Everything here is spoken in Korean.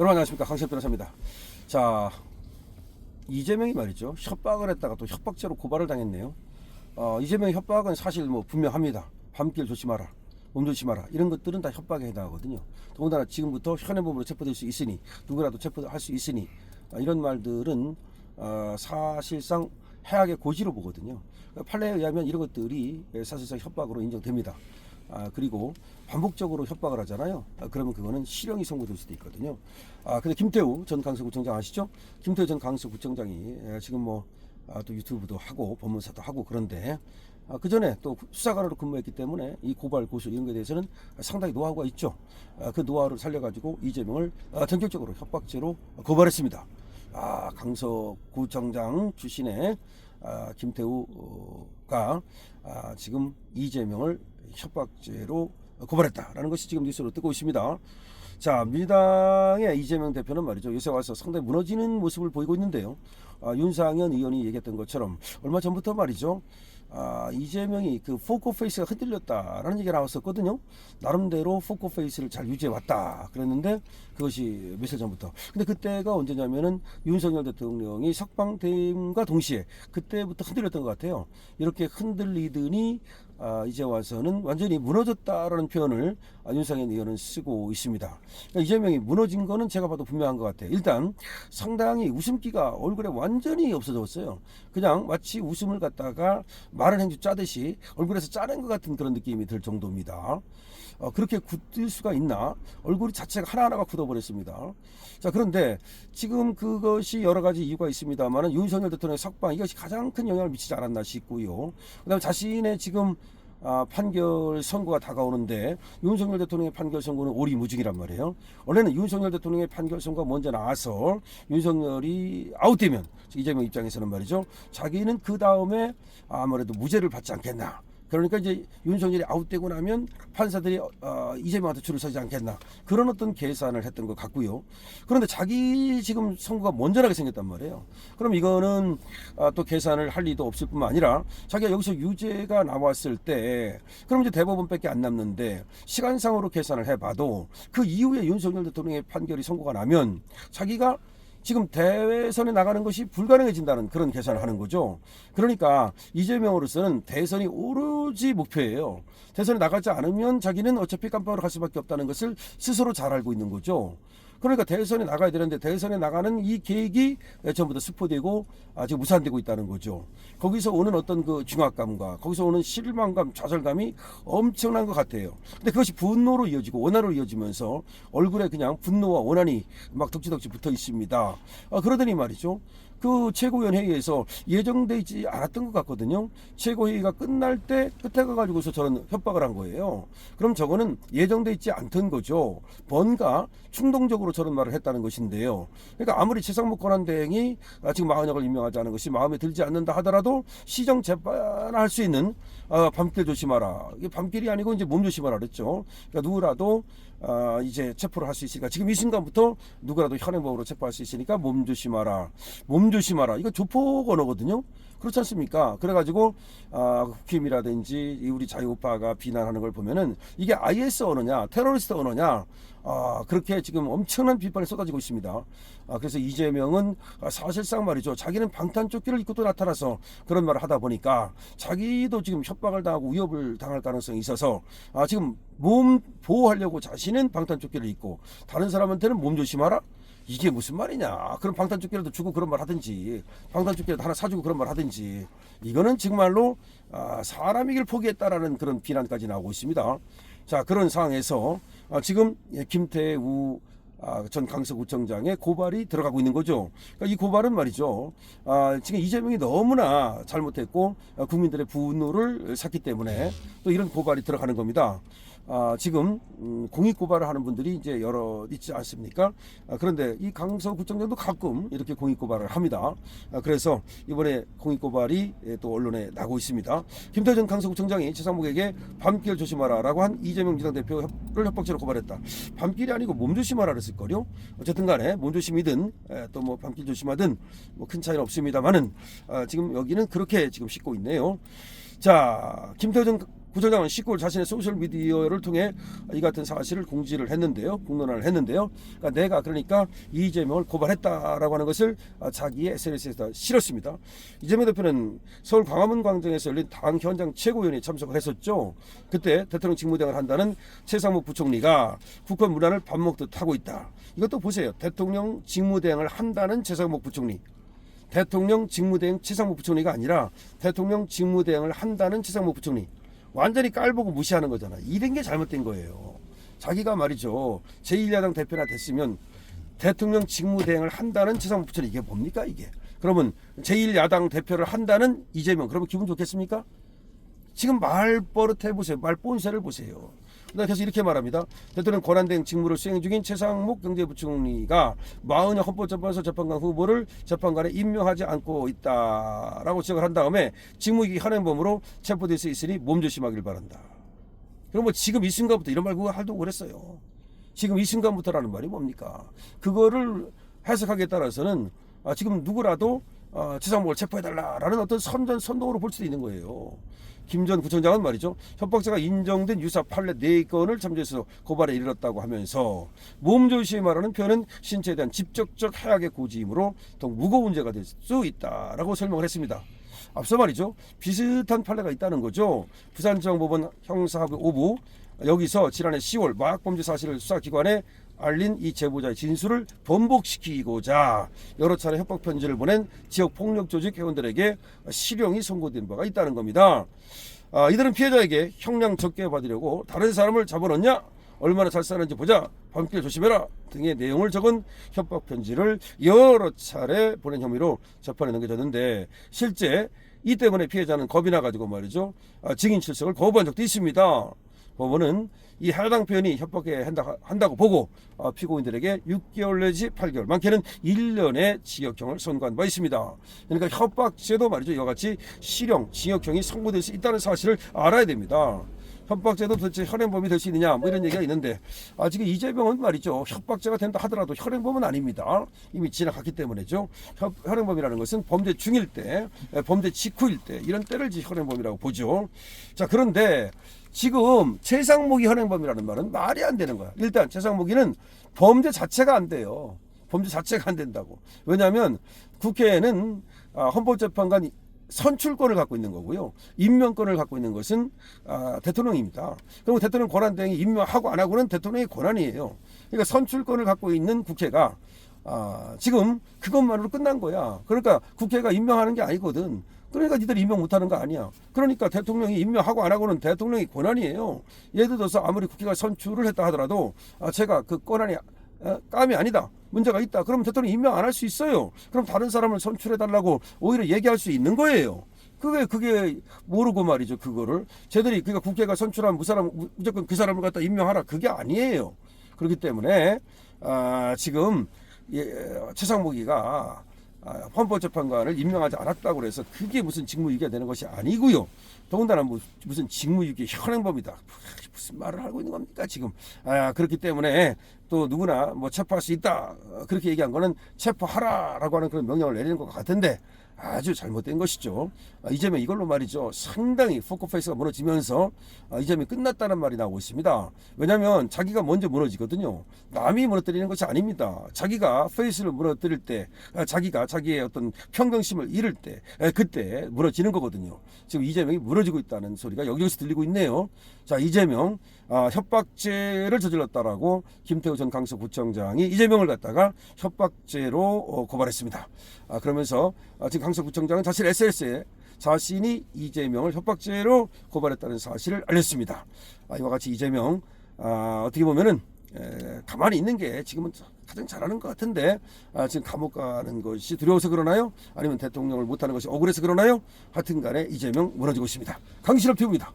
여러분 안녕하십니까, 강시혁 변호사입니다. 자, 이재명이 말이죠, 협박을 했다가 또 협박죄로 고발을 당했네요. 이재명의 협박은 사실 뭐 분명합니다. 밤길 조심하라, 몸 조심하라, 이런 것들은 다 협박에 해당하거든요. 더군다나 지금부터 현행범으로 체포될 수 있으니, 누구라도 체포할 수 있으니, 이런 말들은 사실상 해악의 고지로 보거든요. 판례에 의하면 이런 것들이 사실상 협박으로 인정됩니다. 그리고 반복적으로 협박을 하잖아요. 그러면 그거는 실형이 선고될 수도 있거든요. 근데 김태우 전 강서구청장 아시죠? 김태우 전 강서구청장이 지금 또 유튜브도 하고 법무사도 하고 그런데 그 전에 또 수사관으로 근무했기 때문에 이 고발 고소 이런 것에 대해서는 상당히 노하우가 있죠. 그 노하우를 살려가지고 이재명을 전격적으로 협박죄로 고발했습니다. 강서구청장 출신의 김태우가 지금 이재명을 협박죄로 고발했다라는 것이 지금 뉴스로 뜨고 있습니다. 자, 민주당의 이재명 대표는 말이죠, 요새 와서 상당히 무너지는 모습을 보이고 있는데요. 윤상현 의원이 얘기했던 것처럼 얼마 전부터 말이죠, 이재명이 그 포커페이스가 흔들렸다라는 얘기가 나왔었거든요. 나름대로 포커페이스를 잘 유지해왔다 그랬는데 그것이 며칠 전부터. 근데 그때가 언제냐면은 윤석열 대통령이 석방됨과 동시에 그때부터 흔들렸던 것 같아요. 이렇게 흔들리더니 이제 와서는 완전히 무너졌다라는 표현을 윤상현 의원은 쓰고 있습니다. 그러니까 이재명이 무너진 거는 제가 봐도 분명한 것 같아요. 일단 상당히 웃음기가 얼굴에 완전히 없어졌어요. 그냥 마치 웃음을 갖다가 마른 행주 짜듯이 얼굴에서 짜낸 것 같은 그런 느낌이 들 정도입니다. 그렇게 굳을 수가 있나? 얼굴 자체가 하나하나가 굳어버렸습니다. 자, 그런데 지금 그것이 여러 가지 이유가 있습니다만 윤석열 대통령의 석방, 이것이 가장 큰 영향을 미치지 않았나 싶고요. 그 다음에 자신의 지금 판결 선고가 다가오는데 윤석열 대통령의 판결 선고는 오리무중이란 말이에요. 원래는 윤석열 대통령의 판결 선고가 먼저 나와서 윤석열이 아웃되면 이재명 입장에서는 말이죠, 자기는 그 다음에 아무래도 무죄를 받지 않겠나. 그러니까 이제 윤석열이 아웃되고 나면 판사들이 이재명한테 줄을 서지 않겠나, 그런 어떤 계산을 했던 것 같고요. 그런데 자기 지금 선고가 먼저 나게 생겼단 말이에요. 그럼 이거는 또 계산을 할 리도 없을 뿐만 아니라 자기가 여기서 유죄가 나왔을 때 그럼 이제 대법원밖에 안 남는데 시간상으로 계산을 해봐도 그 이후에 윤석열 대통령의 판결이 선고가 나면 자기가 지금 대선에 나가는 것이 불가능해진다는 그런 계산을 하는 거죠. 그러니까 이재명으로서는 대선이 오로지 목표예요. 대선에 나가지 않으면 자기는 어차피 깜빵으로 갈 수밖에 없다는 것을 스스로 잘 알고 있는 거죠. 그러니까 대선에 나가야 되는데 대선에 나가는 이 계획이 전부 다 수포되고 지금 무산되고 있다는 거죠. 거기서 오는 어떤 그 중압감과 거기서 오는 실망감, 좌절감이 엄청난 것 같아요. 근데 그것이 분노로 이어지고 원한으로 이어지면서 얼굴에 그냥 분노와 원한이 막 덕지덕지 붙어 있습니다. 그러더니 말이죠, 그 최고위원 회의에서 예정돼 있지 않았던 것 같거든요. 최고회의가 끝날 때 끝에 가가지고서 저런 협박을 한 거예요. 그럼 저거는 예정돼 있지 않던 거죠. 뭔가 충동적으로 저런 말을 했다는 것인데요. 그러니까 아무리 최상목 권한대행이 지금 마흔역을 임명하지 않은 것이 마음에 들지 않는다 하더라도 시정 재판할 수 있는 밤길 조심하라. 이게 밤길이 아니고 이제 몸 조심하라 그랬죠. 그러니까 누구라도 이제 체포를 할 수 있으니까 지금 이 순간부터 누구라도 현행범으로 체포할 수 있으니까 몸 조심하라. 몸 조심하라. 이거 조폭 언어거든요. 그렇지 않습니까? 그래가지고 국힘이라든지 우리 자유우파가 비난하는 걸 보면은 이게 IS 언어냐, 테러리스트 언어냐, 그렇게 지금 엄청난 비판이 쏟아지고 있습니다. 그래서 이재명은 사실상 말이죠, 자기는 방탄조끼를 입고 또 나타나서 그런 말을 하다 보니까 자기도 지금 협박을 당하고 위협을 당할 가능성이 있어서 지금 몸 보호하려고 자신은 방탄조끼를 입고 다른 사람한테는 몸 조심하라? 이게 무슨 말이냐? 그럼 방탄조끼라도 주고 그런 말 하든지, 방탄조끼라도 하나 사주고 그런 말 하든지, 이거는 정말로 사람이길 포기했다라는 그런 비난까지 나오고 있습니다. 자, 그런 상황에서 지금 김태우 전 강서구청장의 고발이 들어가고 있는 거죠. 그러니까 이 고발은 말이죠, 지금 이재명이 너무나 잘못했고 국민들의 분노를 샀기 때문에 또 이런 고발이 들어가는 겁니다. 지금 공익 고발을 하는 분들이 이제 여러 있지 않습니까? 그런데 이 강서구청장도 가끔 이렇게 공익 고발을 합니다. 그래서 이번에 공익 고발이 또 언론에 나고 있습니다. 김태우 전 강서구청장이 최상목에게 밤길 조심하라라고 한 이재명 민주당 대표를 협박죄로 고발했다. 밤길이 아니고 몸 조심하라 그랬을 거요. 어쨌든 간에 몸 조심이든 또 뭐 밤길 조심하든 뭐 큰 차이는 없습니다만은 지금 여기는 그렇게 지금 싣고 있네요. 자, 김태우 전 구청장은 19일 자신의 소셜미디어를 통해 이 같은 사실을 공지를 했는데요. 공론화를 했는데요. 그러니까 이재명을 고발했다라고 하는 것을 자기의 SNS에다 실었습니다. 이재명 대표는 서울 광화문 광장에서 열린 당 현장 최고위원회에 참석을 했었죠. 그때 대통령 직무대행을 한다는 최상목 부총리가 국회 문안을 밥 먹듯 하고 있다. 이것도 보세요. 대통령 직무대행을 한다는 최상목 부총리. 대통령 직무대행 최상목 부총리가 아니라 대통령 직무대행을 한다는 최상목 부총리. 완전히 깔보고 무시하는 거잖아. 이런 게 잘못된 거예요. 자기가 말이죠. 제1야당 대표나 됐으면 대통령 직무대행을 한다는 최상목 부총리. 이게 뭡니까 이게. 그러면 제1야당 대표를 한다는 이재명. 그러면 기분 좋겠습니까? 지금 말버릇 해보세요. 말본세를 보세요. 그래서 이렇게 말합니다. 대통령 권한대행 직무를 수행 중인 최상목 경제부총리가 40여 헌법재판소 재판관 후보를 재판관에 임명하지 않고 있다라고 지적을 한 다음에 직무유기 현행범으로 체포될 수 있으니 몸조심하길 바란다. 그럼 뭐 지금 이 순간부터 이런 말 그거 하려고 그랬어요. 지금 이 순간부터라는 말이 뭡니까? 그거를 해석하기에 따라서는 지금 누구라도 최상목을 체포해달라라는 어떤 선동으로 볼 수도 있는 거예요. 김 전 구청장은 말이죠. 협박자가 인정된 유사 판례 4건을 참조해서 고발에 이르렀다고 하면서 몸조심히 말하는 표현은 신체에 대한 직접적 해악의 고지이므로 더욱 무거운 문제가 될 수 있다라고 설명을 했습니다. 앞서 말이죠. 비슷한 판례가 있다는 거죠. 부산지방법원 형사부 5부 여기서 지난해 10월 마약범죄 사실을 수사기관에 알린 이 제보자의 진술을 번복시키고자 여러 차례 협박 편지를 보낸 지역 폭력 조직 회원들에게 실형이 선고된 바가 있다는 겁니다. 이들은 피해자에게 형량 적게 받으려고 다른 사람을 잡아넣냐? 얼마나 잘 사는지 보자. 밤길 조심해라. 등의 내용을 적은 협박 편지를 여러 차례 보낸 혐의로 재판에 넘겨졌는데 실제 이 때문에 피해자는 겁이 나가지고 말이죠. 증인 출석을 거부한 적도 있습니다. 법원은 이 해당 표현이 협박에 한다고 보고 피고인들에게 6개월 내지 8개월 많게는 1년의 징역형을 선고한 바 있습니다. 그러니까 협박죄도 말이죠. 이와 같이 실형, 징역형이 선고될 수 있다는 사실을 알아야 됩니다. 협박죄도 도대체 현행범이 될 수 있느냐 뭐 이런 얘기가 있는데 지금 이재명은 말이죠. 협박죄가 된다 하더라도 현행범은 아닙니다. 이미 지나갔기 때문에죠. 현행범이라는 것은 범죄 중일 때, 범죄 직후일 때 이런 때를 현행범이라고 보죠. 자, 그런데 지금 최상목이 현행범이라는 말은 말이 안 되는 거야. 일단 최상목이는 범죄 자체가 안 돼요. 범죄 자체가 안 된다고. 왜냐하면 국회에는 헌법재판관 선출권을 갖고 있는 거고요. 임명권을 갖고 있는 것은 대통령입니다. 그리고 대통령 권한대행이 임명하고 안 하고는 대통령의 권한이에요. 그러니까 선출권을 갖고 있는 국회가 지금 그것만으로 끝난 거야. 그러니까 국회가 임명하는 게 아니거든. 그러니까 니들이 임명 못하는 거 아니야. 그러니까 대통령이 임명하고 안 하고는 대통령의 권한이에요. 예를 들어서 아무리 국회가 선출을 했다 하더라도 제가 그 권한이 깜이 아니다. 문제가 있다. 그럼 대통령이 임명 안 할 수 있어요. 그럼 다른 사람을 선출해달라고 오히려 얘기할 수 있는 거예요. 그게 모르고 말이죠. 그거를 쟤들이 그러니까 국회가 선출한 무조건 그 사람을 갖다 임명하라. 그게 아니에요. 그렇기 때문에 지금 최상목이가 헌법재판관을 임명하지 않았다고 해서 그게 무슨 직무유기가 되는 것이 아니고요. 더군다나 무슨 직무유기 현행범이다. 무슨 말을 하고 있는 겁니까 지금. 그렇기 때문에 또 누구나 뭐 체포할 수 있다. 그렇게 얘기한 거는 체포하라라고 하는 그런 명령을 내리는 것 같은데 아주 잘못된 것이죠. 이재명 이걸로 말이죠. 상당히 포커페이스가 무너지면서 이재명이 끝났다는 말이 나오고 있습니다. 왜냐하면 자기가 먼저 무너지거든요. 남이 무너뜨리는 것이 아닙니다. 자기가 페이스를 무너뜨릴 때 자기가 자기의 어떤 평정심을 잃을 때 그때 무너지는 거거든요. 지금 이재명이 무너지고 있다는 소리가 여기저기서 들리고 있네요. 자, 이재명 협박죄를 저질렀다라고 김태우 전 강서구청장이 이재명을 갖다가 협박죄로 고발했습니다. 그러면서 지금 강서구청장은 자신 SNS에 자신이 이재명을 협박죄로 고발했다는 사실을 알렸습니다. 이와 같이 이재명 어떻게 보면은 가만히 있는 게 지금은 가장 잘하는 것 같은데 지금 감옥 가는 것이 두려워서 그러나요? 아니면 대통령을 못하는 것이 억울해서 그러나요? 하여튼 간에 이재명 무너지고 있습니다. 강신업 TV입니다.